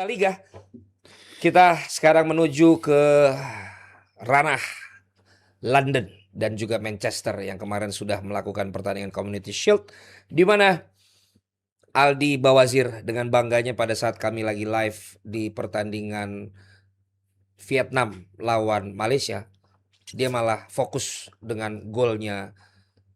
La Liga. Kita sekarang menuju ke ranah London dan juga Manchester yang kemarin sudah melakukan pertandingan Community Shield, di mana Aldi Bawazir dengan bangganya pada saat kami lagi live di pertandingan Vietnam lawan Malaysia, dia malah fokus dengan golnya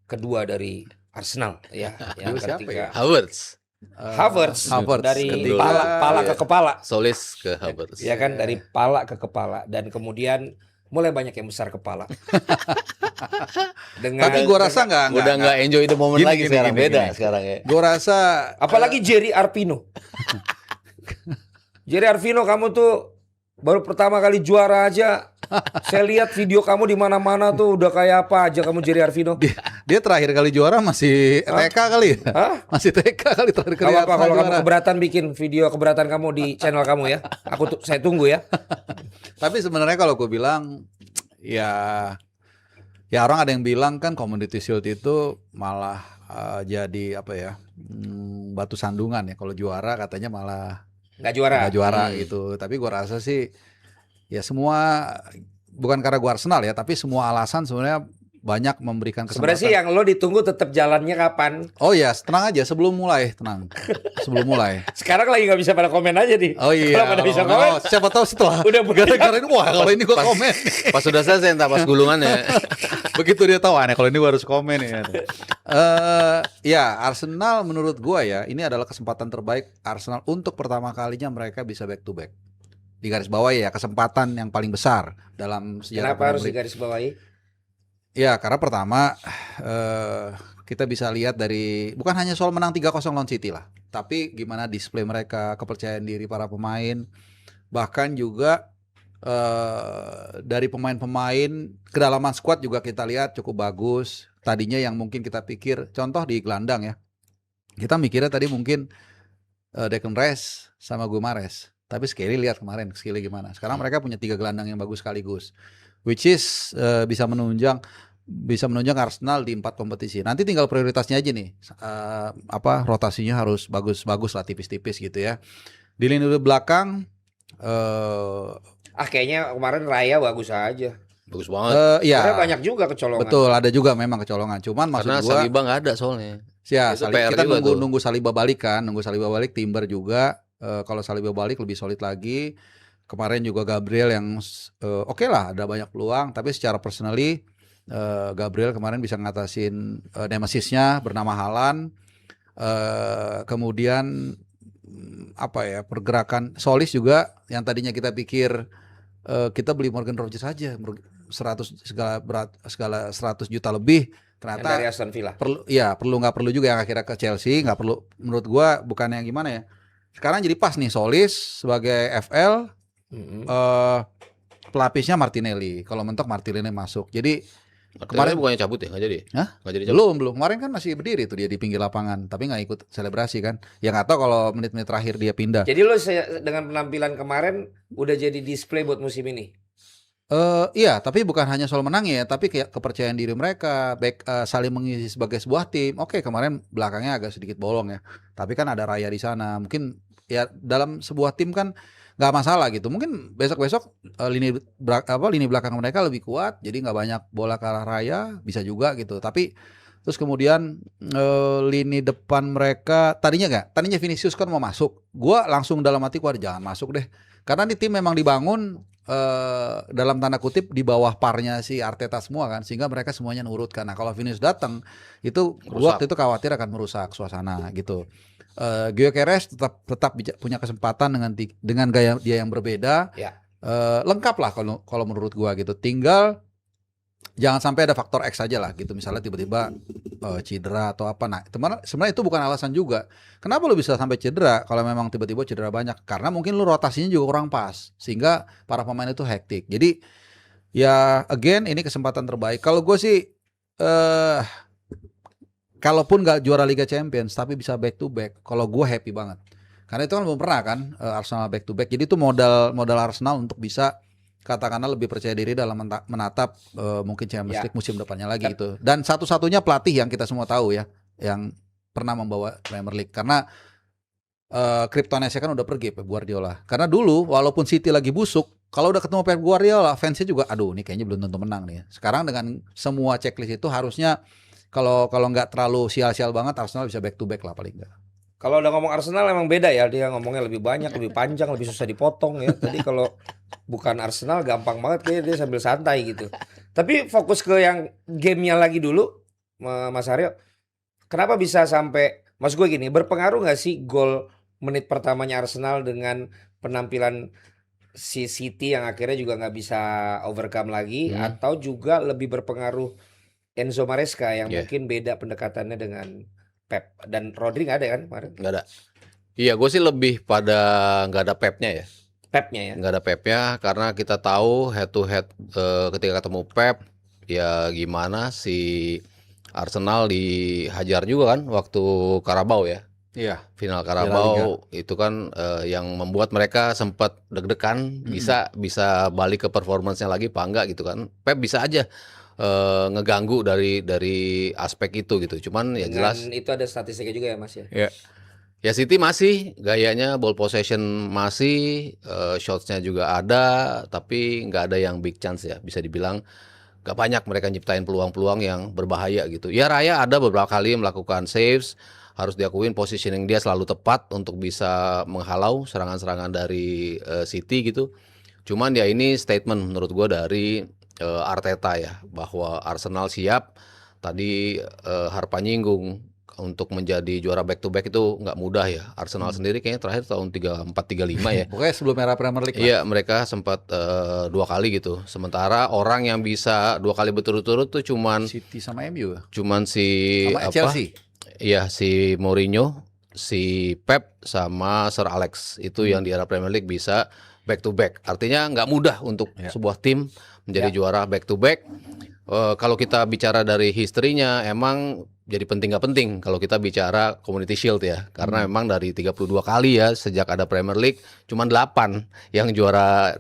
kedua dari Arsenal ya, yang Siapa ketika ya? Havertz. Havertz dari Kedua. pala Iya. ke kepala, Solis ke Havertz. ya kan, dari pala ke kepala, dan kemudian mulai banyak yang besar kepala. Tapi gua rasa nggak. Udah nggak enjoy the moment Gini, lagi gini, sekarang. gini, Beda gini. sekarang ya. Gua rasa apalagi Jerry Arpino. Jerry Arpino, kamu tuh baru pertama kali juara aja. Saya lihat video kamu di mana-mana tuh udah kayak apa aja kamu, Jerry Arpino. dia terakhir kali juara masih TK kali ya? Hah? Masih TK kali terakhir kali. Gak apa-apa kalau kamu juara. keberatan bikin video keberatan kamu di channel kamu ya. Saya tunggu ya. Tapi sebenarnya kalau gue bilang ya orang ada yang bilang kan Community Shield itu malah jadi apa ya, batu sandungan ya. Kalau juara katanya malah Nggak juara. nggak juara gitu. Tapi gue rasa sih ya semua, bukan karena gue Arsenal ya, tapi semua alasan sebenarnya banyak memberikan Sebenarnya kesempatan. sih yang lo ditunggu tetap jalannya kapan. Oh ya, tenang aja sebelum mulai, tenang. Sebelum mulai. Sekarang lagi nggak bisa pada komen aja nih. Oh iya. Kalau pada bisa komen, siapa tahu setelah Udah gara-gara ini, wah kalau ini gue komen. Pas sudah selesai entah pas gulungannya. Begitu dia tahu aneh kalau ini gue harus komen ya. Ya Arsenal menurut gue ya, ini adalah kesempatan terbaik Arsenal untuk pertama kalinya mereka bisa back to back. Di garis bawah ya, kesempatan yang paling besar dalam sejarah kenapa harus Premier League. digarisbawahi? Ya karena pertama kita bisa lihat dari, bukan hanya soal menang 3-0 lawan City lah, tapi gimana display mereka, kepercayaan diri para pemain, bahkan juga dari pemain-pemain, kedalaman squad juga kita lihat cukup bagus. Tadinya yang mungkin kita pikir, contoh di gelandang ya, kita mikirnya tadi mungkin Declan Rice sama Gumares, tapi sekali lihat kemarin skillnya gimana. Sekarang mereka punya 3 gelandang yang bagus sekaligus, which is bisa menunjang Arsenal di 4 kompetisi. Nanti tinggal prioritasnya aja nih, rotasinya harus bagus-bagus lah, tipis-tipis gitu ya. Di lini belakang Kayaknya kemarin Raya bagus aja. Bagus banget. ya Karena banyak juga kecolongan. betul, ada juga memang kecolongan. Cuman Karena maksud gua Saliba nggak ada soalnya. ya Itu Salib, PR kita juga tuh. nunggu Saliba balik kan, Timber juga. Kalau Saliba balik lebih solid lagi. Kemarin juga Gabriel yang oke lah, ada banyak peluang, tapi secara personally Gabriel kemarin bisa ngatasin nemesisnya bernama Haaland. Kemudian pergerakan Solis juga yang tadinya kita pikir kita beli Morgan Rogers saja 100 juta lebih, Yang ternyata dari Aston Villa. perlu nggak perlu juga yang akhirnya ke Chelsea, nggak perlu menurut gua, bukan yang gimana ya. Sekarang jadi pas nih Solis sebagai FL, pelapisnya Martinelli. Kalau mentok Martinelli masuk. Jadi Kemarin bukannya cabut ya? Nggak jadi? Hah? Nggak jadi cabut? belum. Kemarin kan masih berdiri tuh dia di pinggir lapangan, tapi nggak ikut selebrasi kan. Ya nggak tahu kalau menit-menit terakhir dia pindah. Jadi lo dengan penampilan kemarin udah jadi display buat musim ini. Iya, tapi bukan hanya soal menang ya, tapi kayak kepercayaan diri mereka, saling mengisi sebagai sebuah tim. Oke, kemarin belakangnya agak sedikit bolong ya, tapi kan ada Raya di sana. Mungkin ya dalam sebuah tim kan nggak masalah gitu. Mungkin besok-besok lini belakang mereka lebih kuat, jadi nggak banyak bola ke arah Raya, bisa juga gitu. Tapi terus kemudian lini depan mereka tadinya Vinicius kan mau masuk. Gua langsung dalam hati gua jangan masuk deh. Karena di tim memang dibangun dalam tanda kutip di bawah parnya si Arteta semua kan, sehingga mereka semuanya nurut kan. Nah, kalau Vinicius datang itu gua waktu itu khawatir akan merusak suasana gitu. Gyökeres tetap punya kesempatan dengan gaya dia yang berbeda. Ya. Lengkap lah kalau menurut gua gitu. Tinggal jangan sampai ada faktor X aja lah gitu. Misalnya tiba-tiba cedera atau apa. Nah, sebenarnya itu bukan alasan juga. Kenapa lu bisa sampai cedera kalau memang tiba-tiba cedera banyak? Karena mungkin lu rotasinya juga kurang pas, sehingga para pemain itu hektik. Jadi ya again ini kesempatan terbaik. Kalau gue sih kalaupun nggak juara Liga Champions tapi bisa back to back, kalau gue happy banget. Karena itu kan belum pernah kan Arsenal back to back. Jadi itu modal Arsenal untuk bisa katakanlah lebih percaya diri dalam menatap mungkin Champions League musim depannya lagi gitu. Dan satu-satunya pelatih yang kita semua tahu ya yang pernah membawa Premier League, karena Kryptonite kan udah pergi Pep Guardiola. Karena dulu walaupun City lagi busuk, kalau udah ketemu Pep Guardiola, fansnya juga aduh ini kayaknya belum tentu menang nih. Sekarang dengan semua checklist itu harusnya kalau nggak terlalu sial-sial banget Arsenal bisa back to back lah paling nggak. Kalau udah ngomong Arsenal emang beda ya, dia ngomongnya lebih banyak, lebih panjang, lebih susah dipotong ya. Tadi kalau bukan Arsenal gampang banget kayak dia sambil santai gitu. Tapi fokus ke yang gamenya lagi dulu, Mas Aryo. Kenapa bisa sampai, maksud gue gini, berpengaruh nggak sih gol menit pertamanya Arsenal dengan penampilan si City yang akhirnya juga nggak bisa overcome lagi, atau juga lebih berpengaruh Enzo Maresca yang Iya. mungkin beda pendekatannya dengan Pep dan Rodri nggak ada kan kemarin? Nggak ada. Iya, gue sih lebih pada nggak ada Pepnya ya. Pepnya ya. Nggak ada Pepnya karena kita tahu head to head ketika ketemu Pep ya gimana si Arsenal dihajar juga kan waktu Carabao ya. Iya. Final Piala Carabao itu kan yang membuat mereka sempat deg-degan bisa balik ke performance-nya lagi apa enggak gitu kan. Pep bisa aja ngeganggu dari aspek itu gitu. Cuman ya Dengan jelas itu ada statistiknya juga ya Mas ya. ya City masih gayanya ball possession masih shotsnya juga ada tapi nggak ada yang big chance ya bisa dibilang nggak banyak mereka nyiptain peluang-peluang yang berbahaya gitu. Ya Raya ada beberapa kali melakukan saves harus diakuin positioning dia selalu tepat untuk bisa menghalau serangan-serangan dari City gitu. Cuman ya ini statement menurut gue dari Arteta ya bahwa Arsenal siap. Tadi Harpa nyinggung untuk menjadi juara back to back itu nggak mudah ya. Arsenal sendiri kayaknya terakhir tahun 34-35 ya. Pokoknya sebelum era Premier League lah. Iya mereka sempat 2 kali gitu. Sementara orang yang bisa 2 kali berturut-turut tuh cuman City sama MU ya. si Sama Chelsea. Iya si Mourinho, si Pep sama Sir Alex itu yang di era Premier League bisa back to back. Artinya nggak mudah untuk sebuah tim menjadi juara back to back. Kalau kita bicara dari historinya emang jadi penting nggak penting kalau kita bicara Community Shield ya. Karena memang dari 32 kali ya sejak ada Premier League cuman 8 yang juara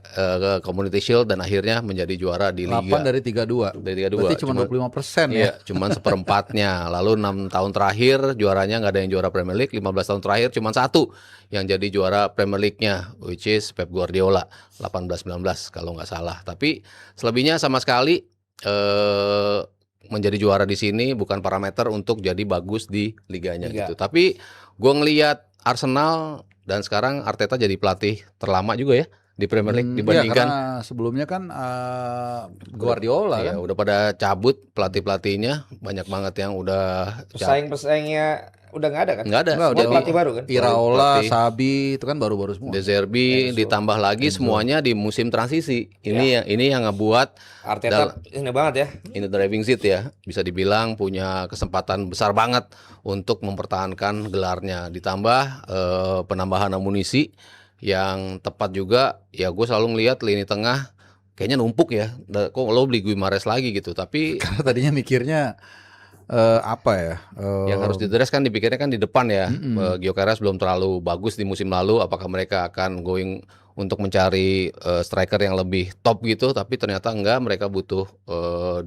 Community Shield dan akhirnya menjadi juara di 8 Liga. dari 32. Dari 32. Berarti cuma 25% ya. Iya, cuman seperempatnya. Lalu 6 tahun terakhir juaranya nggak ada yang juara Premier League. 15 tahun terakhir cuman 1 yang jadi juara Premier League-nya, which is Pep Guardiola 18-19 kalau nggak salah. Tapi selebihnya sama sekali menjadi juara di sini bukan parameter untuk jadi bagus di liganya Liga. gitu. Tapi gue ngelihat Arsenal dan sekarang Arteta jadi pelatih terlama juga ya di Premier League dibandingkan karena sebelumnya kan Guardiola ya kan. udah pada cabut pelatih-pelatihnya banyak banget yang udah Pesaing-pesaingnya udah nggak ada kan? nggak ada. Enggak, Semua udah pelatih baru kan? Iraola, Pelatih. Sabi itu kan baru-baru semua. De Zerbi ditambah lagi semuanya di musim transisi. Ini yang ngebuat Arteta ini banget ya. ini driving seat ya. Bisa dibilang punya kesempatan besar banget untuk mempertahankan gelarnya. Ditambah penambahan amunisi yang tepat juga. Ya gue selalu ngelihat lini tengah kayaknya numpuk ya. Kok lo beli Guimares lagi gitu. Tapi Karena tadinya mikirnya apa ya? yang harus didres kan dipikirnya kan di depan ya. Gyökeres belum terlalu bagus di musim lalu. Apakah mereka akan going untuk mencari striker yang lebih top gitu? Tapi ternyata enggak. Mereka butuh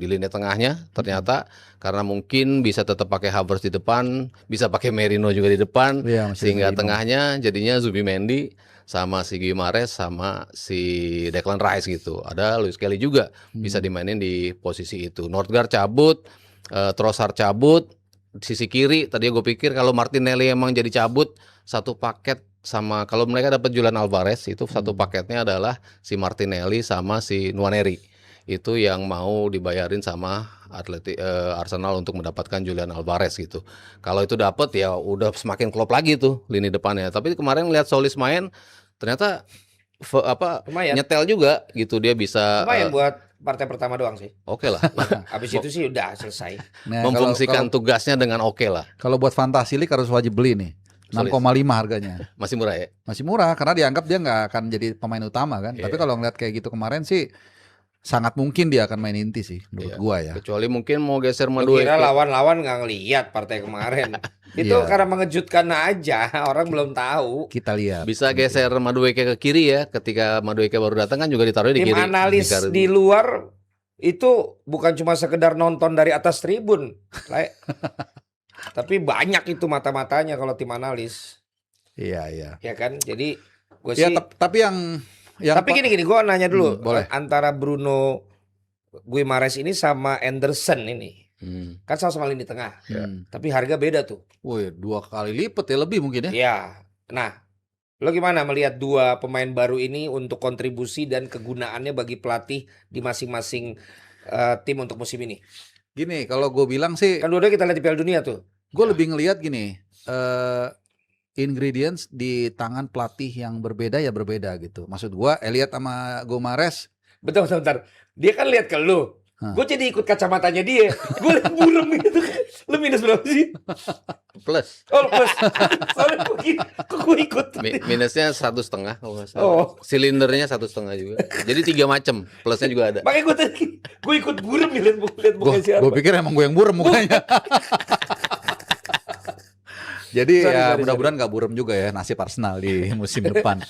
di lini tengahnya. Ternyata karena mungkin bisa tetap pakai Havertz di depan, bisa pakai Merino juga di depan, Iya, masih sehingga Merino. tengahnya jadinya Zubimendi sama si Guimares sama si Declan Rice gitu. Ada Luis Kelly juga bisa dimainin di posisi itu. Nordgaard cabut. Trossard cabut, sisi kiri tadi gue pikir kalau Martinelli emang jadi cabut satu paket sama kalau mereka dapat Julian Alvarez itu satu paketnya adalah si Martinelli sama si Nwaneri itu yang mau dibayarin sama Arsenal untuk mendapatkan Julian Alvarez gitu. Kalau itu dapat ya udah semakin klop lagi tuh lini depannya. Tapi kemarin lihat Solis main ternyata Lumayan. nyetel juga gitu dia bisa Lumayan buat partai pertama doang sih. oke lah. Habis itu sih udah selesai. Nah, Memfungsikan tugasnya dengan oke lah. kalau buat Fantasy League harus wajib beli nih. Solis. 6,5 harganya. Masih murah ya? Masih murah karena dianggap dia nggak akan jadi pemain utama kan. Tapi kalau ngeliat kayak gitu kemarin sih sangat mungkin dia akan main inti sih menurut Iya. gua ya. Kecuali mungkin mau geser Lu Madueke. kira lawan-lawan nggak ngeliat partai kemarin. Itu Iya. karena mengejutkan aja, orang belum tahu. Kita lihat. Bisa geser Madueke ke kiri ya. Ketika Madueke baru datang kan juga ditaruh di Tim kiri. analis di luar itu bukan cuma sekedar nonton dari atas tribun, tapi banyak itu mata-matanya kalau tim analis. Iya. ya kan? Jadi gue Ya sih. tapi yang Tapi gini, gue nanya dulu, boleh. antara Bruno Guimaraes ini sama Anderson ini, kan sama-sama lini tengah, tapi harga beda tuh. Woi, 2 kali lipat ya, lebih mungkin ya. Iya. Nah, lo gimana melihat dua pemain baru ini untuk kontribusi dan kegunaannya bagi pelatih di masing-masing tim untuk musim ini? Gini, kalau gue bilang sih, Kan dua-dua kita lihat di Piala Dunia tuh. gue lebih ngelihat gini, ingredients di tangan pelatih yang berbeda ya berbeda gitu. Maksud gue, Elliot sama Guimaraes, Bentar. Dia kan lihat ke lu. Hah. Gue jadi ikut kacamatanya dia. Gue liat burem gitu. Lu minus berapa sih? Plus. Oh, plus. Soalnya gue ikut. Minusnya 1,5 kalau nggak salah. Oh. Silindernya 1,5 juga. Jadi 3 macam. Plusnya juga ada. Makanya gue ikut burem nih liat mukanya siapa. gue pikir emang gue yang burem mukanya. Jadi Sorry. mudah-mudahan nggak burem juga ya nasib Arsenal di musim depan.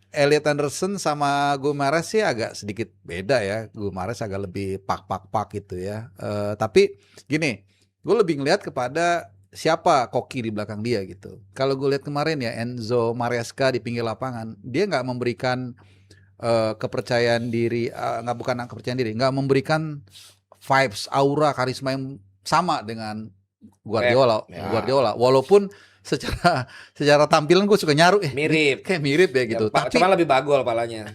Elliot Anderson sama Guimaraes sih agak sedikit beda ya. Guimaraes agak lebih pak gitu ya. Tapi gini, gue lebih ngelihat kepada siapa koki di belakang dia gitu. Kalau gue lihat kemarin ya Enzo Maresca di pinggir lapangan, dia nggak memberikan kepercayaan diri, nggak memberikan vibes, aura, karisma yang sama dengan Guardiola. Ya. Guardiola, walaupun secara tampilan gue suka nyaru Mirip. kayak mirip ya gitu. Ya, cuma lebih bagol palanya.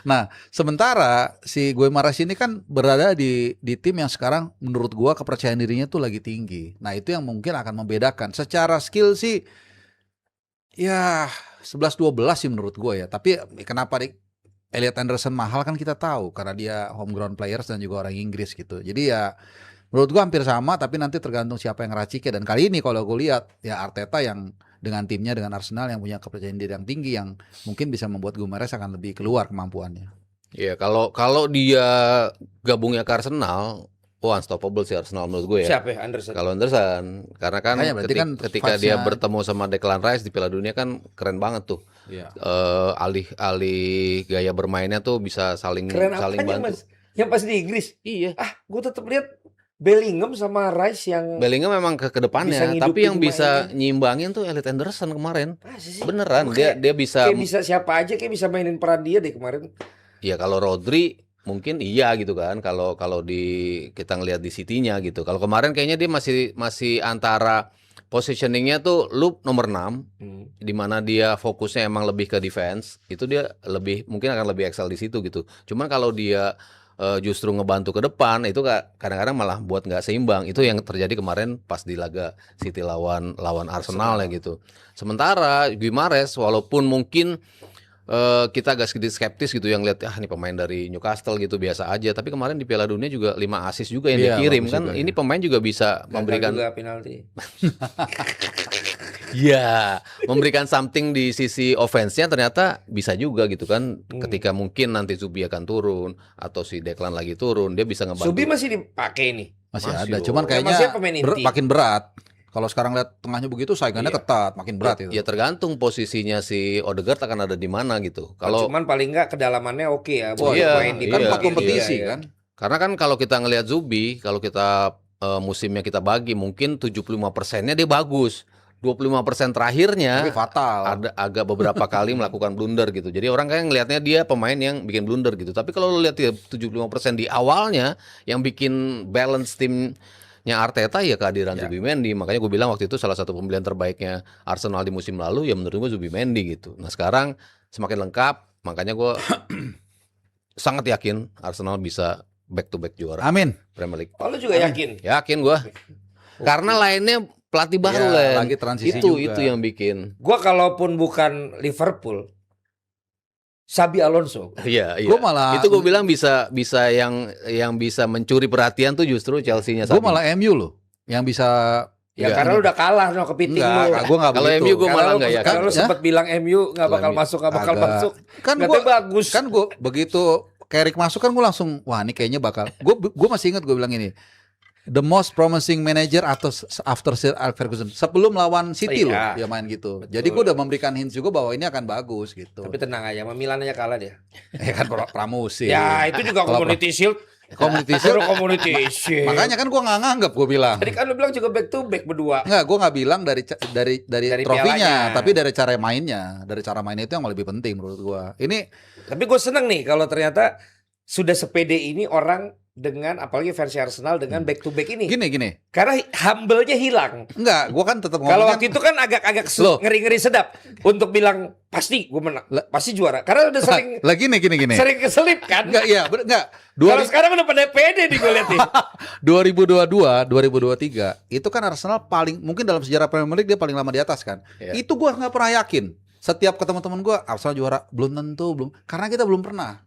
Nah, sementara si Guimaraes ini kan berada di tim yang sekarang menurut gua kepercayaan dirinya tuh lagi tinggi. Nah, itu yang mungkin akan membedakan. Secara skill sih ya 11-12 sih menurut gua ya. Tapi kenapa Elliot Anderson mahal kan kita tahu karena dia homegrown players dan juga orang Inggris gitu. Jadi ya menurut gua hampir sama, tapi nanti tergantung siapa yang ngeraciknya. Dan kali ini kalau gue lihat ya Arteta yang dengan timnya, dengan Arsenal yang punya kepercayaan diri yang tinggi, yang mungkin bisa membuat Guimaraes akan lebih keluar kemampuannya. Iya, kalau dia gabungnya ke Arsenal, unstoppable sih Arsenal menurut gue ya. Siapa ya Anderson? Kalau Anderson, karena kan Makanya berarti kan ketika dia vibes-nya- bertemu sama Declan Rice di Piala Dunia kan keren banget tuh. Iya. Alih gaya bermainnya tuh bisa saling Keren apanya bantu. Mas? Yang pas di Inggris. Iya. Gue tetap lihat Bellingham sama Rice yang Bellingham memang ke Bisa depannya, ngidupin tapi yang bisa mainnya. nyimbangin tuh Elliot Anderson kemarin. sih? Beneran, Gua dia bisa. kayak bisa siapa aja kayak bisa mainin peran dia deh kemarin. Ya kalau Rodri mungkin iya gitu kan. Kalau kita ngelihat di City-nya gitu. Kalau kemarin kayaknya dia masih antara positioningnya tuh lu nomor 6, di mana dia fokusnya emang lebih ke defense. Itu dia mungkin akan lebih excel di situ gitu. Cuman kalau dia justru ngebantu ke depan, itu kadang-kadang malah buat nggak seimbang. Itu yang terjadi kemarin pas di laga City lawan Arsenal ya gitu. Sementara Guimaraes walaupun mungkin kita agak sedikit skeptis gitu yang lihat ini pemain dari Newcastle gitu biasa aja, tapi kemarin di Piala Dunia juga 5 assist juga yang Iya, dikirim bagus kan. juga, Ini ya. pemain juga bisa Gagal memberikan juga penalti. ya, memberikan something di sisi offense-nya ternyata bisa juga gitu kan. Ketika mungkin nanti Zubi akan turun atau si Declan lagi turun, dia bisa ngebantu. Subi masih dipakai nih. Masih Masih ada, loh. cuman Ya, kayaknya maksudnya pemain inti. makin berat. Kalau sekarang lihat tengahnya begitu, saingannya Iya. ketat, makin berat itu. Ya tergantung posisinya si Odegaard akan ada di mana gitu. Kalau Cuman paling nggak kedalamannya oke ya buat iya, main di kan iya, buat kiri kompetisi dia, ya. kan. karena kan kalau kita ngelihat Zubi, kalau kita musimnya kita bagi mungkin 75%-nya dia bagus. 25% terakhirnya Tapi fatal. ada agak beberapa kali melakukan blunder gitu. Jadi orang kayak ngelihatnya dia pemain yang bikin blunder gitu. Tapi kalau lu lihat ya 75% di awalnya yang bikin balance timnya Arteta ya kehadiran Zubimendi. Makanya gue bilang waktu itu salah satu pembelian terbaiknya Arsenal di musim lalu ya menurut gue Zubimendi gitu. Nah sekarang semakin lengkap, makanya gue sangat yakin Arsenal bisa back to back juara Amin. Premier League. Oh, lu juga yakin? Yakin gue. Karena lainnya pelatih baru Ya, Len. lagi transisi Itu juga. yang bikin. Gua kalaupun bukan Liverpool, Xabi Alonso. Iya, iya. Gue malah Itu gue bilang bisa yang bisa mencuri perhatian tuh justru Chelsea-nya gue Xabi. malah MU loh yang bisa. Ya Iya. karena lu udah kalah no kepiting Enggak, lu. gue nggak Kalau begitu. MU gue malah nggak yakin. Kalau lu Ya? sempat bilang MU nggak bakal MU. masuk, nggak bakal Agak. masuk. Kan Katanya gue bagus. kan gue begitu Carrick masuk kan gue langsung wah ini kayaknya bakal. Gue masih ingat gue bilang ini. The most promising manager after Sir Alex Ferguson sebelum lawan City loh Iya. dia main gitu. Betul. Jadi gue udah memberikan hints juga bahwa ini akan bagus gitu. Tapi tenang aja, sama Milan aja kalah dia. Ya kan pramusim. Ya itu juga Kalau Community Shield. Community Baru Shield. Community Shield. Makanya kan gue nggak nganggap, gue bilang. Tadi kan lu bilang juga back to back berdua. Enggak, gue nggak bilang dari Dari trofinya, pialanya. tapi dari cara mainnya. Dari cara mainnya itu yang lebih penting menurut gue. Ini Tapi gue seneng nih kalau ternyata sudah sepede ini orang dengan apalagi versi Arsenal dengan back to back ini. gini. Karena humble-nya hilang. Enggak, gue kan tetap Kalau ngomongin. waktu itu kan agak-agak Loh. ngeri-ngeri sedap untuk bilang pasti gue menang, pasti juara. Karena udah sering Lah gini. sering keselip kan. Enggak, iya, enggak. Kalau sekarang udah pada pede nih gue lihat nih. 2022, 2023 itu kan Arsenal paling mungkin dalam sejarah Premier League dia paling lama di atas kan. Iya. Itu gua nggak pernah yakin. Setiap ketemu teman gua Arsenal juara belum tentu, belum. Karena kita belum pernah.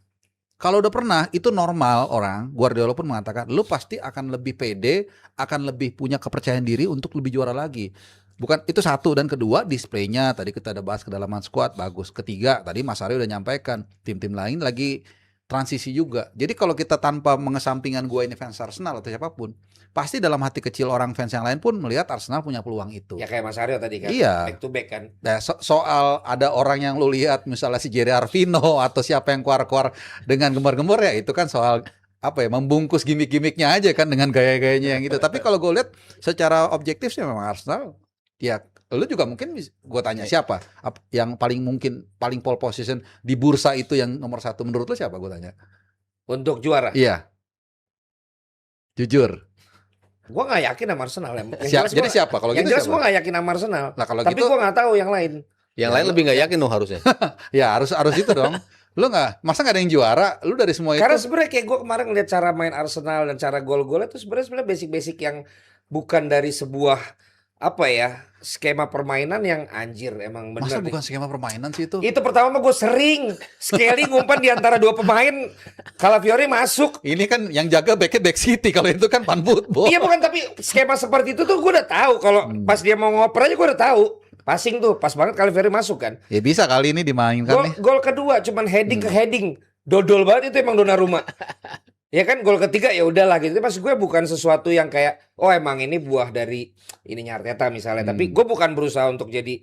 Kalau udah pernah itu normal orang. Guardiola pun mengatakan lu pasti akan lebih pede, akan lebih punya kepercayaan diri untuk lebih juara lagi. Bukan itu satu, dan kedua displaynya tadi kita ada bahas kedalaman squad bagus. Ketiga tadi Mas Aryo udah nyampaikan tim-tim lain lagi transisi juga. Jadi kalau kita tanpa mengesampingkan gua ini fans Arsenal atau siapapun, pasti dalam hati kecil orang fans yang lain pun melihat Arsenal punya peluang itu. Ya kayak Mas Aryo tadi kan. Iya. Back to back kan. Nah, soal ada orang yang lu lihat misalnya si Jerry Arvino atau siapa yang keluar-keluar dengan gembar-gembor, ya itu kan soal apa ya, membungkus gimmick-gimmicknya aja kan dengan gaya-gayanya yang gitu. Tapi kalau gue lihat secara objektif sih memang Arsenal, ya lu juga mungkin gue tanya siapa yang paling mungkin paling pole position di bursa itu yang nomor satu menurut lu siapa, gue tanya. Untuk juara. Iya. Jujur. Gue nggak yakin sama Arsenal. Yang jelas Jadi gua- siapa? Kalau yang gitu jelas gue siapa? nggak yakin sama Arsenal. Nah, kalau Tapi gitu gue nggak tahu yang lain. Yang lain lebih nggak yakin dong harusnya. ya harus itu dong. Lu masa nggak ada yang juara? Lu dari semua Karena itu sebenarnya kayak gue kemarin ngeliat cara main Arsenal dan cara gol-golnya itu sebenarnya basic-basic yang bukan dari sebuah apa ya skema permainan yang anjir emang masa bener. bukan skema permainan sih itu? Itu pertama mah gue sering sekali ngumpan di antara dua pemain. Calafiori masuk. Ini kan yang jaga backnya back City, kalau itu kan pan football. Iya bukan, tapi skema seperti itu tuh gue udah tahu. Kalau pas dia mau ngoper aja gue udah tahu. Passing tuh pas banget Calafiori masuk kan. Ya bisa kali ini dimainkan nih. Gol kedua cuman heading ke heading. Dodol banget itu emang Donnarumma. Ya kan, gol ketiga ya udahlah gitu. Mas gue bukan sesuatu yang kayak oh emang ini buah dari ininya Arteta misalnya. Tapi gue bukan berusaha untuk jadi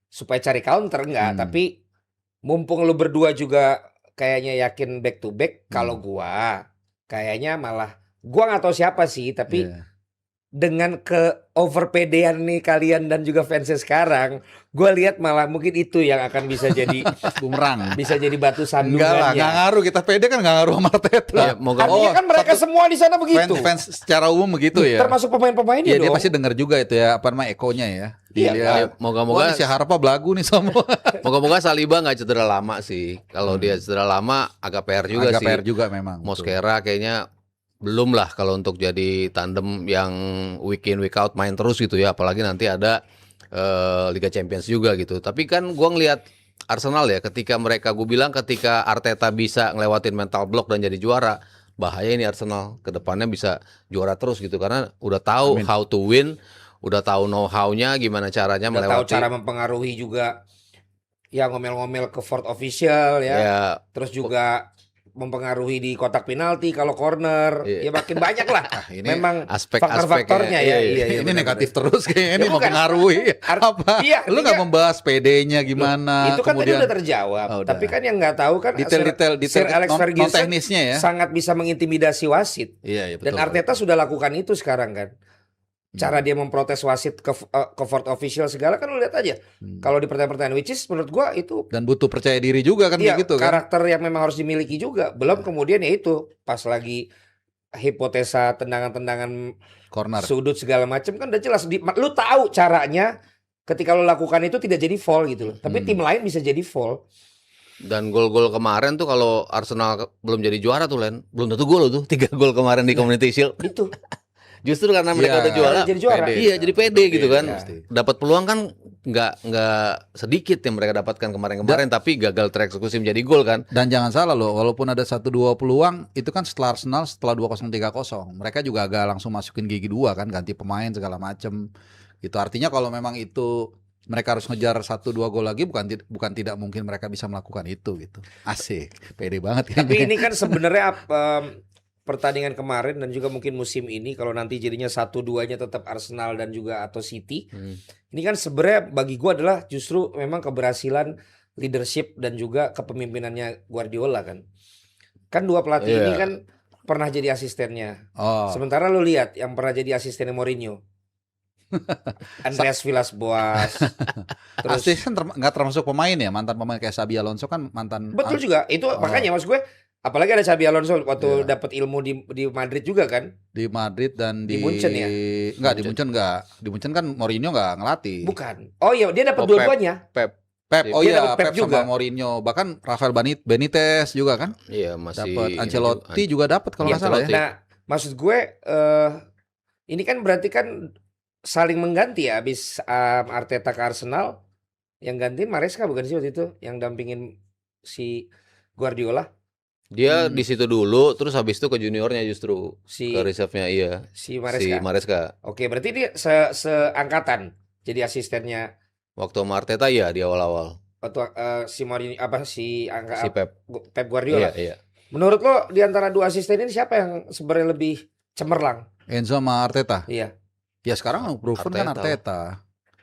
supaya cari counter, enggak. Tapi mumpung lu berdua juga kayaknya yakin back to back, kalau gua kayaknya malah gua nggak tahu siapa sih, tapi Iya. dengan ke overpedean nih kalian dan juga fansnya sekarang, gua lihat malah mungkin itu yang akan bisa jadi Bumerang. bisa jadi batu Enggak lah, sandungannya. nggak ngaruh, kita pede kan nggak ngaruh sama Arteta. Iya, moga- Artinya kan mereka semua di sana begitu. Fans secara umum begitu ya. Termasuk pemain-pemainnya Iya, dia dong. pasti dengar juga itu ya, apa namanya ekonya ya. Iya, Dia, Ya, moga-moga wah, si Harpa belagu nih semua. moga-moga Saliba nggak cedera lama sih. Kalau dia cedera lama agak PR juga Agak sih. PR juga memang. betul. Mosquera kayaknya belum lah kalau untuk jadi tandem yang week in week out main terus gitu ya. Apalagi nanti ada Liga Champions juga gitu. Tapi kan gua ngelihat Arsenal ya, ketika gue bilang ketika Arteta bisa ngelewatin mental block dan jadi juara, bahaya ini Arsenal ke depannya bisa juara terus gitu, karena udah tahu how to win, udah tahu know how-nya gimana caranya Udah tahu melewati. cara mempengaruhi juga, ya ngomel-ngomel ke Ford official ya. Ya, Terus juga mempengaruhi di kotak penalti kalau corner. Iya. Ya makin banyak lah. ini Memang aspek-aspeknya, faktor-faktornya ya. iya, Iya, iya, ini benar-benar. negatif terus kayaknya, ini Ya, bukan. mempengaruhi apa? Iya, Lu nggak artinya- membahas PD-nya gimana? Itu kan tadi kemudian udah terjawab. Oh, udah. Tapi kan yang nggak tahu kan detail Sir Alex non Ferguson teknisnya ya. sangat bisa mengintimidasi wasit. Iya, iya, Dan betul. Arteta sudah lakukan itu sekarang kan. Cara dia memprotes wasit ke Ford official segala kan lu lihat aja. Kalau di pertandingan which is menurut gua itu Dan butuh percaya diri juga kan iya, kayak gitu kan. karakter yang memang harus dimiliki juga. Belum kemudian ya itu pas lagi hipotesa tendangan-tendangan Corner. sudut segala macam kan udah jelas lu tahu caranya ketika lu lakukan itu tidak jadi foul gitu loh. Tapi tim lain bisa jadi foul. dan gol-gol kemarin tuh kalau Arsenal belum jadi juara tuh Len, belum tentu gol tuh 3 gol kemarin di Community Shield. Itu. Justru karena mereka Iya, udah juara, jadi juara. pede. iya jadi pede gitu kan. pasti. Dapat peluang kan nggak sedikit yang mereka dapatkan kemarin-kemarin, tapi gagal tereksekusi menjadi gol kan. Dan jangan salah loh, walaupun ada 1-2 peluang, itu kan setelah Arsenal setelah 2-0 3-0, mereka juga agak langsung masukin gigi 2 kan, ganti pemain segala macem. Gitu. Artinya kalau memang itu mereka harus ngejar 1-2 gol lagi, bukan tidak mungkin mereka bisa melakukan itu gitu. Asik, pede banget kan. Tapi ini kan sebenarnya pertandingan kemarin dan juga mungkin musim ini kalau nanti jadinya 1-2-nya tetap Arsenal dan juga atau City. Ini kan sebenarnya bagi gua adalah justru memang keberhasilan leadership dan juga kepemimpinannya Guardiola kan. Kan dua pelatih Iya. ini kan pernah jadi asistennya. Oh, Sementara lu lihat yang pernah jadi asistennya Mourinho, Andreas Villas-Boas, terus asisten nggak termasuk pemain ya, mantan pemain kayak Xabi Alonso kan mantan. betul juga itu Oh, makanya maksud gue, apalagi ada Xabi Alonso waktu iya. dapat ilmu di Madrid juga kan, Di Madrid dan di Munchen ya, nggak di Munchen nggak, di Munchen kan Mourinho nggak ngelatih. bukan? Oh iya dia dapat Oh, dua-duanya. Pep. Pep, oh Dia iya, dapat Pep Pep sama juga. Mourinho, bahkan Rafael Benitez juga kan, Iya, masih dapat ini Ancelotti juga dapat kalau Iya, nggak salah ya. Ancelotti. nah maksud gue ini kan berarti kan saling mengganti ya, habis Arteta ke Arsenal, yang gantiin Maresca bukan sih waktu itu, yang dampingin si Guardiola, Dia Hmm. di situ dulu, terus habis itu ke juniornya justru ke si reserve-nya iya, si si Maresca. Maresca. Oke, berarti dia seangkatan jadi asistennya Waktu sama Arteta ya di awal-awal. atau si Mourinho apa si Si Pep. Pep Guardiola. Iya, iya. Menurut lo di antara dua asisten ini siapa yang sebenarnya lebih cemerlang? Enzo sama Arteta. Iya, Ya sekarang proven kan Arteta Arteta.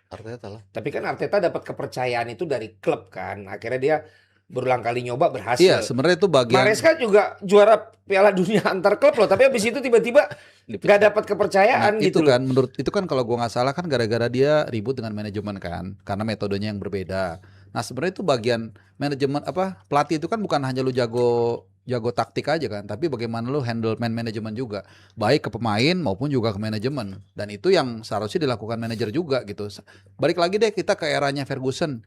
Arteta lah. tapi kan Arteta dapat kepercayaan itu dari klub kan. Akhirnya dia berulang kali nyoba Iya, berhasil. sebenarnya itu bagian. Maresca juga juara Piala Dunia antar klub loh, tapi habis itu tiba-tiba nggak dapat Nah, kepercayaan itu gitu loh. kan menurut itu kan kalau gua nggak salah kan gara-gara dia ribut dengan manajemen kan, karena metodenya yang berbeda. Nah sebenarnya itu bagian manajemen apa pelatih itu kan bukan hanya lu jago taktik aja kan, tapi bagaimana lu handle man manajemen juga, baik ke pemain maupun juga ke manajemen. Dan itu yang seharusnya dilakukan manajer juga gitu. Balik lagi deh kita ke eranya Ferguson.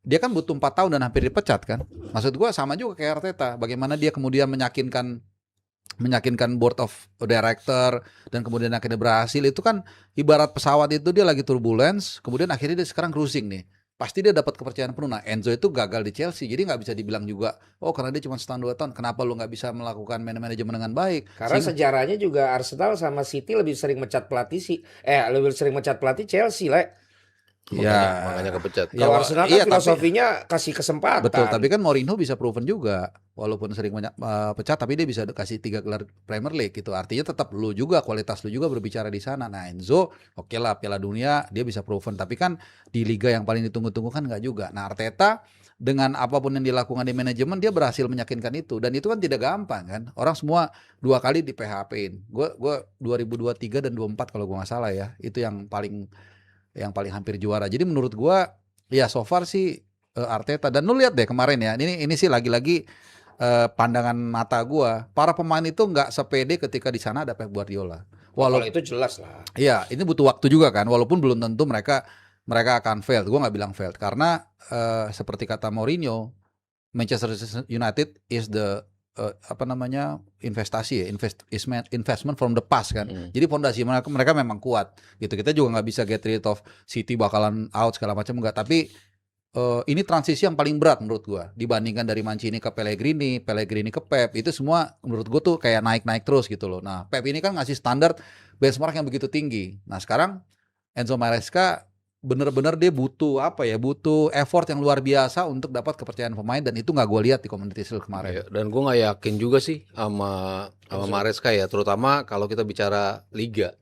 Dia kan butuh 4 tahun dan hampir dipecat kan. Maksud gua sama juga kayak Arteta. Bagaimana dia kemudian meyakinkan board of director dan kemudian akhirnya berhasil, itu kan ibarat pesawat itu dia lagi turbulence, kemudian akhirnya dia sekarang cruising nih. Pasti dia dapat kepercayaan penuh. Nah, Enzo itu gagal di Chelsea, jadi nggak bisa dibilang juga, oh karena dia cuma setahun 2 tahun, kenapa lu nggak bisa melakukan manajemen dengan baik? Karena sejarahnya juga Arsenal sama City lebih sering mecat pelatih lebih sering mecat pelatih Chelsea lah. Makanya kepecat. Ya, Kalau Arsenal kan iya, filosofinya kasih kesempatan. betul, tapi kan Mourinho bisa proven juga, walaupun sering pecat, tapi dia bisa kasih 3 gelar Premier League gitu. Artinya tetap lu juga, kualitas lu juga berbicara di sana. Nah Enzo, oke lah Piala Dunia dia bisa proven, tapi kan di liga yang paling ditunggu-tunggu kan nggak juga. Nah Arteta dengan apapun yang dilakukan di manajemen dia berhasil meyakinkan itu, dan itu kan tidak gampang kan. Orang semua 2 kali di PHP-in. Gue 2023 dan 24 kalau gue nggak salah ya, itu yang paling hampir juara. Jadi menurut gua ya so far sih Arteta, dan lu lihat deh kemarin ya. Ini sih lagi-lagi pandangan mata gua. Para pemain itu nggak sepede ketika di sana ada Pep Guardiola. Kalau itu jelas lah. Iya, ini butuh waktu juga kan. Walaupun belum tentu mereka akan fail. Gua nggak bilang fail karena seperti kata Mourinho, Manchester United is the investasi ya, investment from the past kan. Jadi fondasi mereka memang kuat gitu. Kita juga nggak bisa get rid of City bakalan out segala macam, enggak. Tapi ini transisi yang paling berat menurut gua dibandingkan dari Mancini ke Pellegrini ke Pep. Itu semua menurut gua tuh kayak naik terus gitu loh. Nah Pep ini kan ngasih standar benchmark yang begitu tinggi. Nah sekarang Enzo Maresca bener-bener dia butuh effort yang luar biasa untuk dapat kepercayaan pemain, dan itu nggak gue lihat di Community Shield kemarin. Iya, dan gue nggak yakin juga sih sama Maresca ya, terutama kalau kita bicara liga.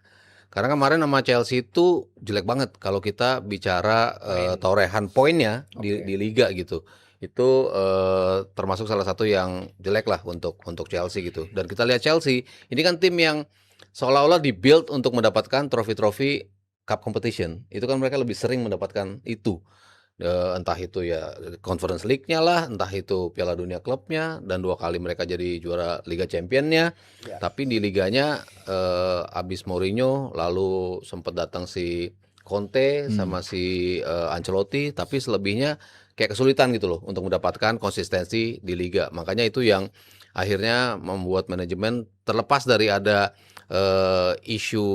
Karena kemarin sama Chelsea itu jelek banget kalau kita bicara torehan poinnya di liga gitu. Itu termasuk salah satu yang jelek lah untuk Chelsea gitu. Dan kita lihat Chelsea ini kan tim yang seolah-olah dibuild untuk mendapatkan trofi-trofi cup competition. Itu kan mereka lebih sering mendapatkan itu. Entah itu ya Conference League-nya lah, entah itu Piala Dunia klubnya, dan 2 kali mereka jadi juara Liga Champion-nya. Ya. Tapi di liganya abis Mourinho lalu sempat datang si Conte sama si Ancelotti, tapi selebihnya kayak kesulitan gitu loh untuk mendapatkan konsistensi di liga. Makanya itu yang akhirnya membuat manajemen terlepas dari ada isu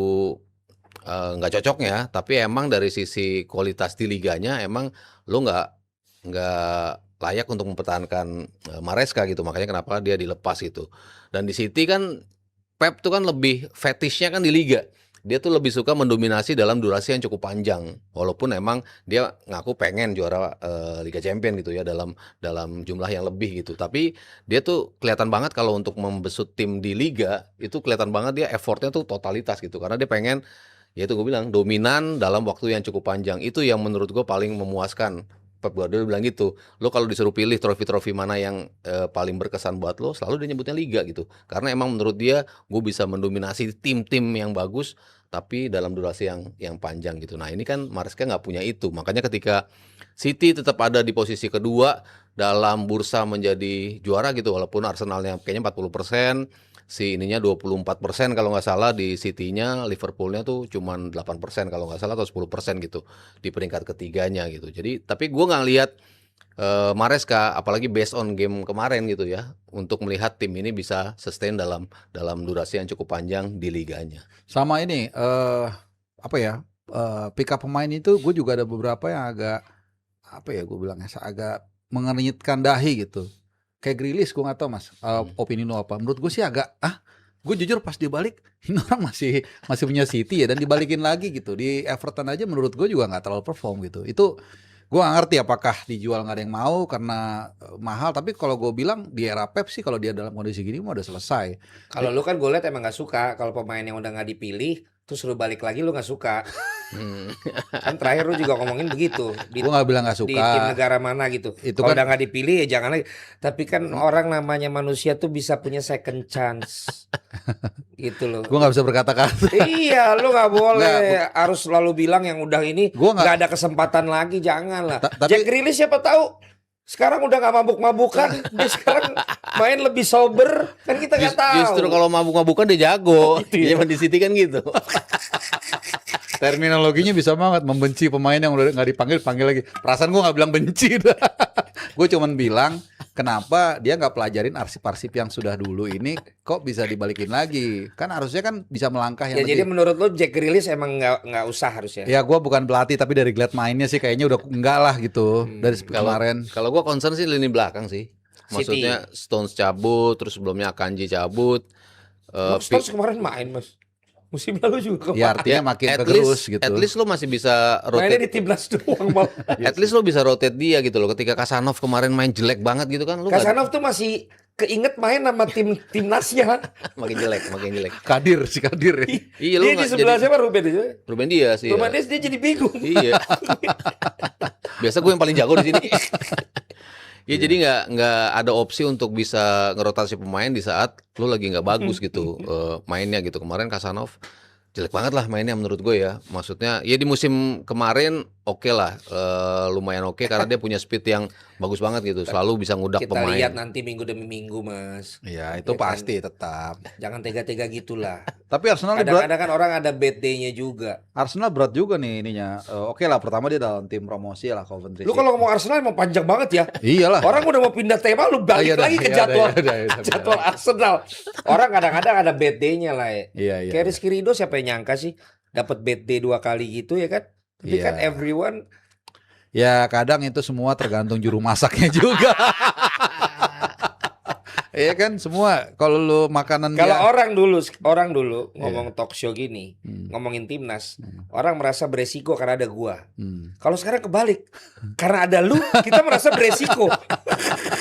nggak cocoknya, tapi emang dari sisi kualitas di liganya emang lo nggak layak untuk mempertahankan Maresca gitu. Makanya kenapa dia dilepas gitu. Dan di City kan Pep tuh kan lebih fetishnya kan di liga. Dia tuh lebih suka mendominasi dalam durasi yang cukup panjang. Walaupun emang dia ngaku pengen juara Liga Champion gitu ya dalam jumlah yang lebih gitu. Tapi dia tuh kelihatan banget kalau untuk membesut tim di liga itu kelihatan banget dia effortnya tuh totalitas gitu. Karena dia pengen, ya itu gue bilang, dominan dalam waktu yang cukup panjang. Itu yang menurut gue paling memuaskan Pep Guardiola bilang gitu. Lo kalau disuruh pilih trofi-trofi mana yang paling berkesan buat lo, selalu dia nyebutnya Liga gitu. Karena emang menurut dia gue bisa mendominasi tim-tim yang bagus, tapi dalam durasi yang panjang gitu. Nah ini kan Maresca nggak punya itu. Makanya ketika City tetap ada di posisi kedua dalam bursa menjadi juara gitu, walaupun Arsenalnya kayaknya 40%, si ininya 24% kalau nggak salah, di City-nya, Liverpoolnya tuh cuman 8% kalau nggak salah, atau 10% gitu di peringkat ketiganya gitu. Jadi tapi gue nggak lihat Maresca, apalagi based on game kemarin gitu ya, untuk melihat tim ini bisa sustain dalam durasi yang cukup panjang di liganya. Sama ini apa ya? Pick up pemain itu gue juga ada beberapa yang agak apa ya gue bilangnya agak mengernyitkan dahi gitu. Kayak Grealish gue nggak tahu Mas, opini lu apa? Menurut gue sih agak gue jujur pas dibalik ini orang masih punya City ya, dan dibalikin lagi gitu di Everton aja menurut gue juga nggak terlalu perform gitu. Itu gue nggak ngerti apakah dijual nggak ada yang mau karena mahal, tapi kalau gue bilang di era Pep sih kalau dia dalam kondisi gini mah udah selesai. Kalau lu kan gue liat emang nggak suka kalau pemain yang udah nggak dipilih terus suruh balik lagi lu nggak suka. Kan terakhir lu juga ngomongin begitu di Gue nggak bilang nggak di tim suka. negara mana gitu. Itu Kalau kan udah nggak dipilih ya jangan lagi. Tapi kan orang namanya manusia tuh bisa punya second chance. Gitu loh. gue nggak bisa berkata-kata. Iya, lu nggak boleh Nggak, harus selalu bilang yang udah ini gue nggak. nggak ada kesempatan lagi, jangan lah. Tapi Jack Grealish siapa tahu sekarang udah nggak mabuk-mabukan, dia sekarang main lebih sober, kan kita nggak tahu. Justru kalau mabuk-mabukan dia jago. Gitu ya? Zaman di City kan gitu. terminologinya bisa banget, membenci pemain yang udah nggak panggil lagi. Perasaan gue nggak bilang benci, gue cuman bilang kenapa dia nggak pelajarin arsip-arsip yang sudah dulu ini kok bisa dibalikin lagi, kan harusnya kan bisa melangkah yang Ya jadi lebih. menurut lu Jack Grealish emang nggak usah harusnya. Ya gue bukan pelatih tapi dari glad mainnya sih kayaknya udah enggak lah gitu dari kemarin. Kalau gua concern sih lini belakang sih. Maksudnya Stones cabut, terus sebelumnya Akanji cabut. Stones kemarin main mas, musim lalu juga Ya kemarin. artinya makin At kegerus least, gitu. at least lo masih bisa Mainnya di rotate. timnas doang malah. At least lo bisa rotate dia gitu loh. Ketika Kasanov kemarin main jelek banget gitu kan, lo Kasanov tuh masih keinget main sama timnasnya. makin jelek, makin jelek. Kadir si Kadir ya. Iya, lu Dia di nggak sebelah jadi siapa Ruben itu? Ruben Dias sih. Ruben dia jadi bingung. Iya. Biasa gue yang paling jago di sini. Ya jadi nggak ada opsi untuk bisa ngerotasi pemain di saat lu lagi nggak bagus gitu mainnya gitu. Kemarin Kasanov jelek banget lah mainnya menurut gue ya. Maksudnya ya di musim kemarin oke lah, lumayan oke karena dia punya speed yang bagus banget gitu. Selalu bisa ngudak Kita pemain. lihat nanti minggu demi minggu mas. Ya itu Ya kan? pasti tetap. Jangan tega-tega gitulah. Tapi Arsenal ini berat. Kadang-kadang kan orang ada bad day-nya juga. Arsenal berat juga nih ininya. Oke lah, pertama dia dalam tim promosi lah Coventry Lu City. kalau ngomong Arsenal emang panjang banget ya. Iyalah. Orang udah mau pindah tema, lu balik Iya dah, lagi ke iya jadwal dah, iya dah. jadwal Arsenal. Orang kadang-kadang ada bad day-nya lah ya. Iya iya. Kayak Rizky Ridho siapa yang nyangka sih dapat bad day 2 kali gitu ya kan? Tapi kan Iya. everyone Ya kadang itu semua tergantung juru masaknya juga. Iya kan semua kalau lu makanan kalau dia. orang dulu ngomong talk show gini, ngomongin timnas, orang merasa beresiko karena ada gua. Kalau sekarang kebalik, karena ada lu, kita merasa beresiko.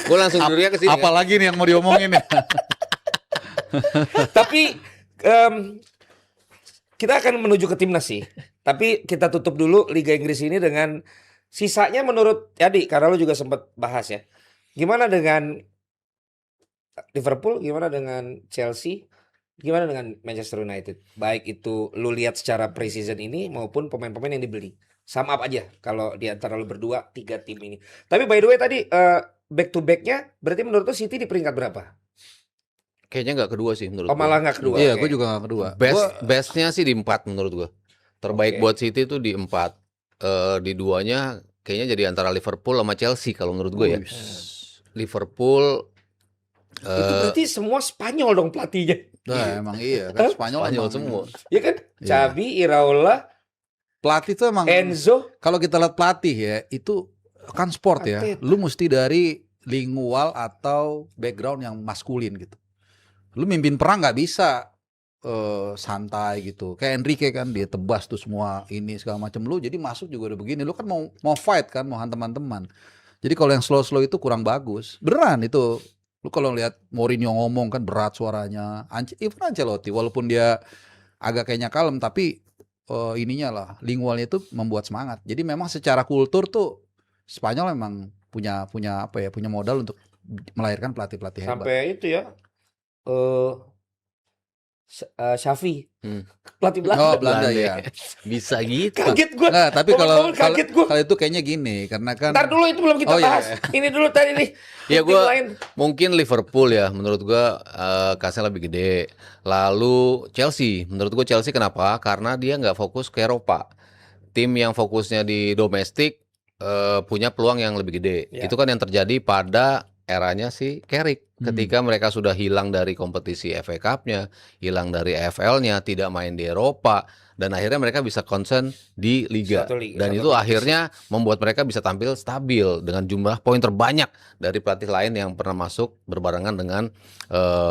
Gue langsung dulunya ke sini. Apalagi nih yang mau diomongin ya. Tapi kita akan menuju ke timnas sih. Tapi kita tutup dulu Liga Inggris ini dengan sisanya menurut Yadi, karena lu juga sempat bahas ya. Gimana dengan Liverpool, gimana dengan Chelsea, gimana dengan Manchester United? Baik itu lu lihat secara preseason ini maupun pemain-pemain yang dibeli. Sum up aja kalau di antara lu berdua 3 tim ini. Tapi by the way tadi back to back-nya berarti menurut lu City di peringkat berapa? Kayaknya nggak kedua sih menurut Oh malah nggak kedua. Iya, oke. gue juga gak kedua. Bestnya sih di 4 menurut gue. Oke. Terbaik buat City itu di 4. Di duanya kayaknya jadi antara Liverpool sama Chelsea kalau menurut gue ya. Liverpool Itu berarti semua Spanyol dong pelatihnya. Nah, emang iya kan Spanyol Spanyol emang. semua. Ya kan? Iya. Xavi, Iraola, Pelatih tuh emang Enzo. kalau kita lihat pelatih ya itu kan sport ya. Atlet. Lu mesti dari lingual atau background yang maskulin gitu. Lu mimpin perang nggak bisa santai gitu. Kayak Enrique kan dia tebas tuh semua ini segala macam. Lu jadi masuk juga udah begini. Lu kan mau fight kan, mau hantam teman-teman. Jadi kalau yang slow itu kurang bagus. Beneran itu. Lu kalau lihat Mourinho ngomong kan berat suaranya. Even Ancelotti walaupun dia agak kayaknya kalem tapi ininya lah lingualnya itu membuat semangat. Jadi memang secara kultur tuh Spanyol memang punya apa ya, punya modal untuk melahirkan pelatih-pelatih hebat. Sampai itu ya, eh Xavi, Hmm. pelatih Oh, Belanda. Belanda Belanda. ya. Bisa gitu. Kaget gue. Nggak, tapi kalau kaget gue. kalau itu kayaknya gini, karena kan Ntar dulu itu belum kita Oh, iya, bahas. Ini dulu tadi nih. Ya Tim gua lain. mungkin Liverpool ya menurut gua kasnya lebih gede. Lalu Chelsea, menurut gua Chelsea kenapa? Karena dia nggak fokus ke Eropa. Tim yang fokusnya di domestik punya peluang yang lebih gede. Ya. Itu kan yang terjadi pada eranya si Carrick. Hmm. Ketika mereka sudah hilang dari kompetisi FA Cup-nya, hilang dari EFL-nya, tidak main di Eropa, dan akhirnya mereka bisa concern di liga. Satu liga, Dan satu itu kompetisi. akhirnya membuat mereka bisa tampil stabil dengan jumlah poin terbanyak dari pelatih lain yang pernah masuk berbarengan dengan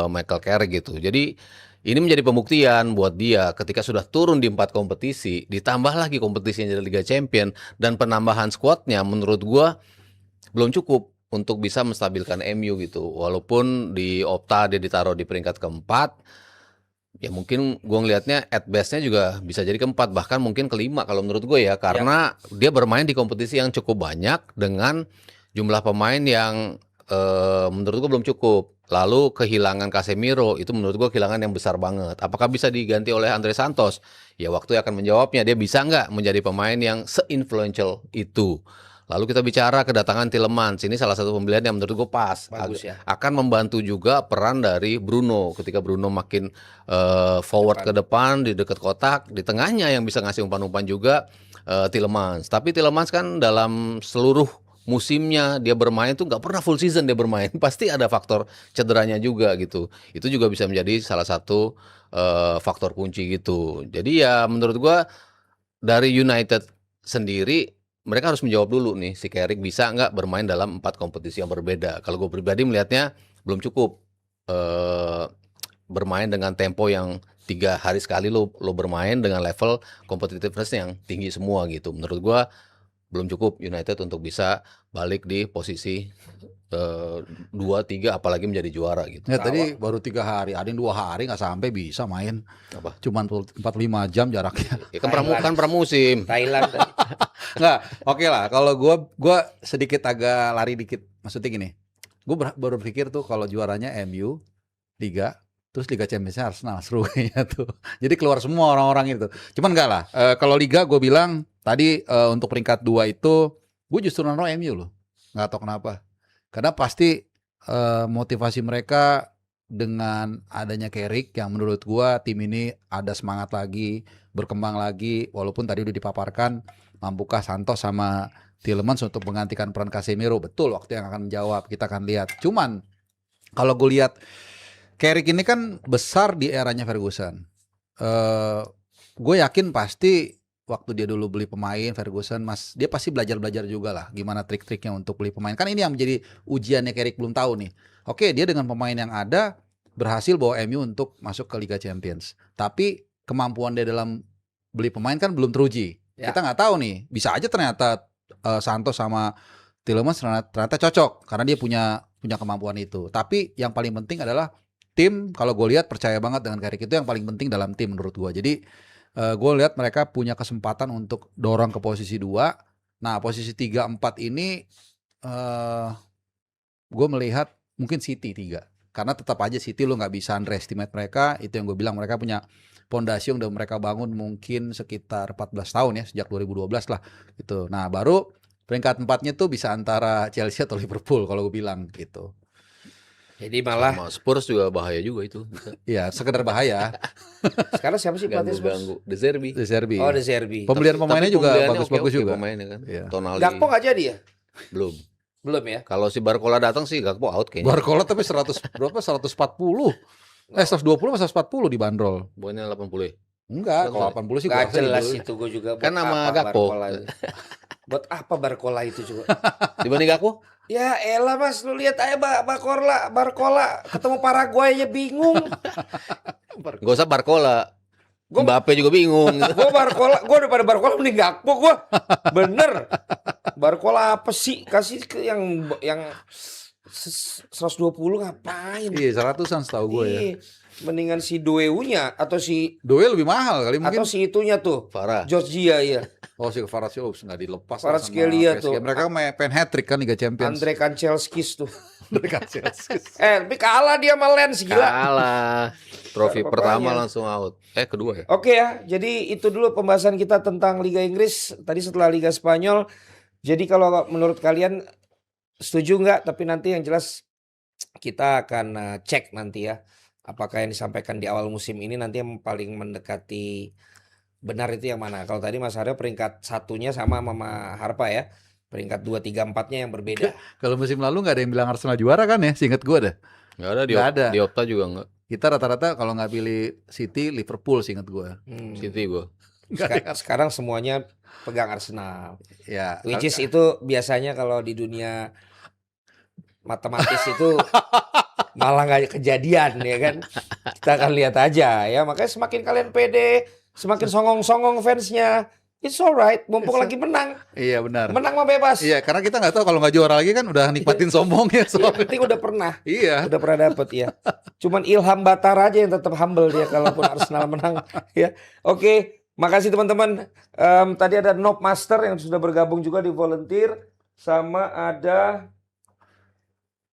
Michael Carrick gitu. Jadi ini menjadi pembuktian buat dia ketika sudah turun di 4 kompetisi, ditambah lagi kompetisinya dari Liga Champion dan penambahan skuadnya menurut gua belum cukup untuk bisa menstabilkan MU gitu. Walaupun di Opta dia ditaruh di peringkat keempat, ya mungkin gua ngelihatnya at best-nya juga bisa jadi keempat, bahkan mungkin kelima kalau menurut gue ya, karena dia bermain di kompetisi yang cukup banyak dengan jumlah pemain yang menurut gue belum cukup. Lalu kehilangan Casemiro itu menurut gue kehilangan yang besar banget. Apakah bisa diganti oleh Andre Santos? Ya waktu akan menjawabnya. Dia bisa nggak menjadi pemain yang se-influential itu? Lalu kita bicara kedatangan Tielemans. Ini salah satu pembelian yang menurut gue pas. Bagus ya. Akan membantu juga peran dari Bruno. Ketika Bruno makin forward ke depan, di dekat kotak, di tengahnya yang bisa ngasih umpan-umpan juga Tielemans. Tapi Tielemans kan dalam seluruh musimnya dia bermain tuh nggak pernah full season dia bermain. Pasti ada faktor cederanya juga gitu. Itu juga bisa menjadi salah satu faktor kunci gitu. Jadi ya menurut gua dari United sendiri mereka harus menjawab dulu nih si Carrick bisa nggak bermain dalam 4 kompetisi yang berbeda. Kalau gue pribadi melihatnya belum cukup bermain dengan tempo yang 3 hari sekali lo bermain dengan level competitiveness yang tinggi semua gitu. Menurut gua belum cukup United untuk bisa balik di posisi 2-3 apalagi menjadi juara gitu. ya tadi baru 3 hari, ada yang 2 hari nggak sampai bisa main. Apa? Cuman 45 jam jaraknya. Ya kan pramusim. Thailand. Nggak, oke lah. Kalau gua sedikit agak lari dikit. Maksudnya gini, gue baru berpikir tuh kalau juaranya MU, Liga, terus Liga Championsnya Arsenal, seru kayaknya tuh. Jadi keluar semua orang-orang itu. Cuman enggak lah. Kalau Liga gue bilang tadi untuk peringkat 2 itu, gue justru naruh MU loh. Nggak tahu kenapa. Karena pasti motivasi mereka dengan adanya Carrick yang menurut gua tim ini ada semangat lagi, berkembang lagi, walaupun tadi udah dipaparkan mampukah Santos sama Tielemans untuk menggantikan peran Casemiro. Betul, waktu yang akan menjawab, kita akan lihat. Cuman kalau gue lihat Carrick ini kan besar di eranya Ferguson. Gue yakin pasti waktu dia dulu beli pemain Ferguson, dia pasti belajar juga lah gimana trik-triknya untuk beli pemain. Kan ini yang menjadi ujiannya Carrick belum tahu nih. Oke, dia dengan pemain yang ada berhasil bawa MU untuk masuk ke Liga Champions. Tapi kemampuan dia dalam beli pemain kan belum teruji. Ya. Kita nggak tahu nih, bisa aja ternyata Santos sama Tielemans ternyata cocok karena dia punya kemampuan itu. Tapi yang paling penting adalah tim. Kalau gue lihat percaya banget dengan Carrick, itu yang paling penting dalam tim menurut gue. Jadi gue lihat mereka punya kesempatan untuk dorong ke posisi 2. Nah, posisi 3-4 ini gue melihat mungkin City 3. Karena tetap aja City lo nggak bisa underestimate mereka. Itu yang gue bilang, mereka punya pondasi yang udah mereka bangun mungkin sekitar 14 tahun ya, sejak 2012 lah gitu. Nah, baru peringkat 4-nya tuh bisa antara Chelsea atau Liverpool kalau gue bilang gitu. Jadi malah Sama Spurs juga bahaya juga itu. Ya, sekedar bahaya. sekarang siapa sih pelatih Spurs? Ganggu-ganggu. De Zerbi. De Zerbi. Oh, De Zerbi. Pembelian pemainnya juga pembeliannya bagus-bagus oke-oke juga. Pemainnya kan. Iya. Tonali. Gakpo nggak jadi ya? Belum. Belum ya? Kalau si Barcola datang sih Gakpo out kayaknya. Barcola tapi 100 berapa? 140. 120 atau 140 dibanderol. Poinnya 80 ya. Enggak, kalau 80 sih Gak gua rasa jelas dibeli. itu gue juga. Kan buat nama apa Gakpo. Barcola itu? Buat apa Barcola itu coba? Dibanding Gakpo? Ya elah mas, lu lihat aja Barcola ketemu Paraguay aja bingung. Gak usah Barcola. Gua- Mbappe juga bingung. Gue daripada Barcola mending Gakpo gue. Bener. Barcola apa sih? Kasih ke yang 120 ngapain? Iya, 100-an setahu gue ya. Iya. Mendingan si Doeu-nya atau si Doe lebih mahal kali mungkin. atau si itunya tuh. Farah. Georgia ya. Oh si Kvaratskhelia nggak dilepas lah sama Kvaratskhelia PSG. tuh. Mereka pengen hat-trick kan Liga Champions. Andre Kanchelskis tuh. Andre Kanchelskis. Tapi kalah dia sama Lens gila. Kalah. Trofi Apa pertama apanya. langsung out. Kedua ya. Oke ya, jadi itu dulu pembahasan kita tentang Liga Inggris. Tadi setelah Liga Spanyol. Jadi kalau menurut kalian setuju nggak? Tapi nanti yang jelas kita akan cek nanti ya. Apakah yang disampaikan di awal musim ini nanti yang paling mendekati benar itu yang mana? Kalau tadi Mas Aryo peringkat satunya sama Mama Harpa ya. Peringkat 2, 3, 4-nya yang berbeda. Kalau musim lalu nggak ada yang bilang Arsenal juara kan ya, seingat gue dah. Nggak ada di, Nggak ada. di Opta juga nggak. Kita rata-rata kalau nggak pilih City, Liverpool seingat gue. City gue. Sekarang semuanya pegang Arsenal. Ya, Which is itu biasanya kalau di dunia matematis itu malah nggak kejadian ya kan. Kita akan lihat aja ya. Makanya semakin kalian pede, semakin songong-songong fansnya. It's alright, mumpung lagi menang. iya benar. Menang mah bebas. Iya, karena kita nggak tahu kalau nggak juara lagi kan udah nikmatin sombongnya Yang soalnya. penting udah pernah. Iya. Udah pernah dapet ya. Cuman Ilham Batara aja yang tetap humble dia kalaupun Arsenal menang ya. Oke, makasih teman-teman. Tadi ada Nob Master yang sudah bergabung juga di volunteer. Sama ada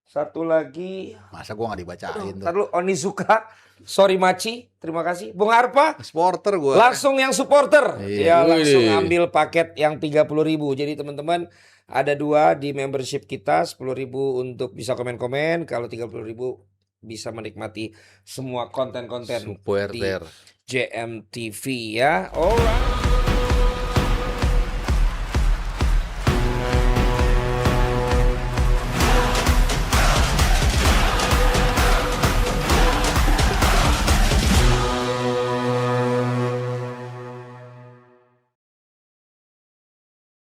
satu lagi. Masa gua nggak dibacain tuh. Ntar dulu Onizuka. Sorry Maci. Terima kasih. Bung Harpa. Supporter gua. Langsung yang supporter. Ya Iya. langsung Wih. ambil paket yang 30.000. Jadi teman-teman ada 2 di membership kita. 10.000 untuk bisa komen-komen. Kalau 30.000 bisa menikmati semua konten-konten di Supporter. JMTV ya. Alright.